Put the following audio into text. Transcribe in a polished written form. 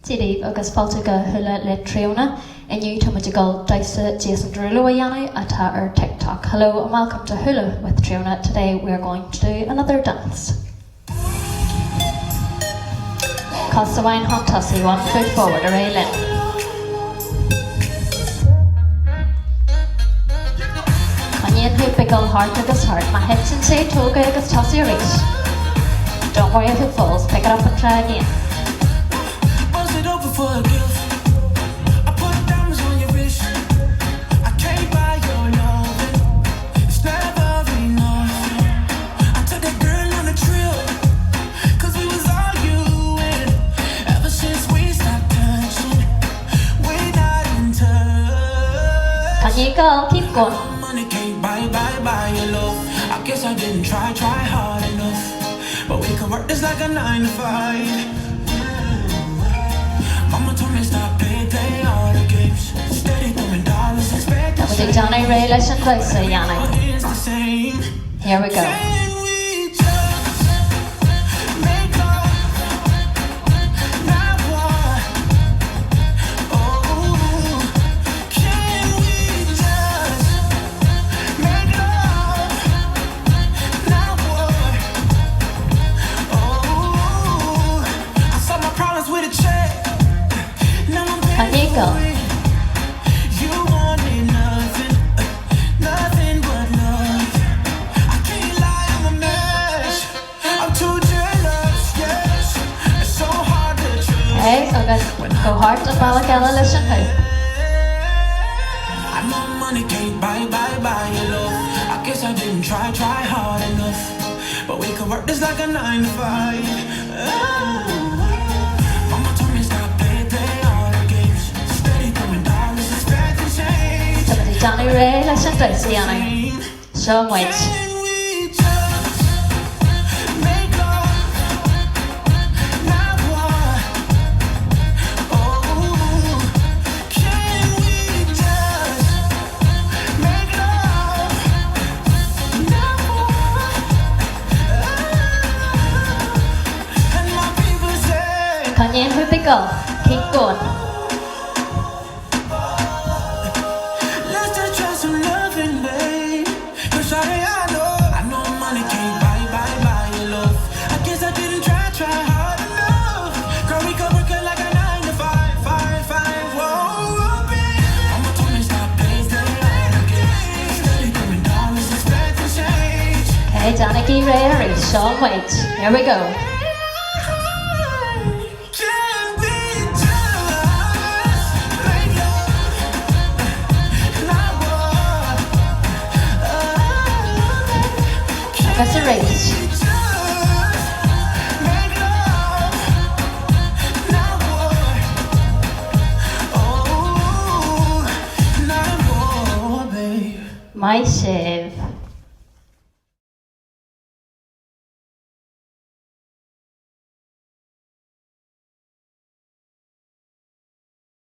Tidib agus faltuga hula le triona and you to Magical Dice Jason Derulo Yana at our TikTok. Hello and welcome to Hula with Triona. Today we are going to do another dance. Costa wine hot tossy, 1 foot forward, array lin. Canyon who pickle heart agus heart, my hips and say toga agus tossy reach. Don't worry if it falls, pick it up and try again. For a gift, I put diamonds on your wrist. I can't buy your love, it's never enough. I took a girl on a trip, cause we was arguing. Ever since we stopped touching, we're not in touch. Can you go? Keep going. Money can't buy your love. I guess I didn't try hard enough. But we can work this like a 9 to 5. Mama told me stop play all the games. Steady throwing dollars, expect That was a Johnny Ray, listen closely, Yanni. Here we go. Can we just make love, not war? Oh, can we just make love, not war? Oh, I solve my problems with a check. Can you go? You wanted nothing, nothing but love. I can't lie, I'm a mess. I'm too jealous, yes. It's so hard to trust. Hey, so let's go hard and Balagella, listen who. I know money can't buy your love. I guess I didn't try hard enough. But we could work this like a 9 to 5. Mama told me stop play all the games. Steady throwing dollars, expecting change. That was a Johnny Ray, listen closely, Yanni. Show him wait. Can we just make love, not war? Oh, can we just make love, not war? And my people say, Can you who pick up? Keep going. let's just try some loving, babe. 'Cause shawty, I know money can't buy your love. I guess I didn't try hard enough. Girl, we could work it like a 9 to 5. Whoa, babe. Mama told me stop play all the games. Steady throwing dollars, expecting change. Hey, Johnny Ray, hurry. Show him wait. Here we go. Can we just make love, not war? That's a race. Just make love, not war. Oh, not war, babe. My shit.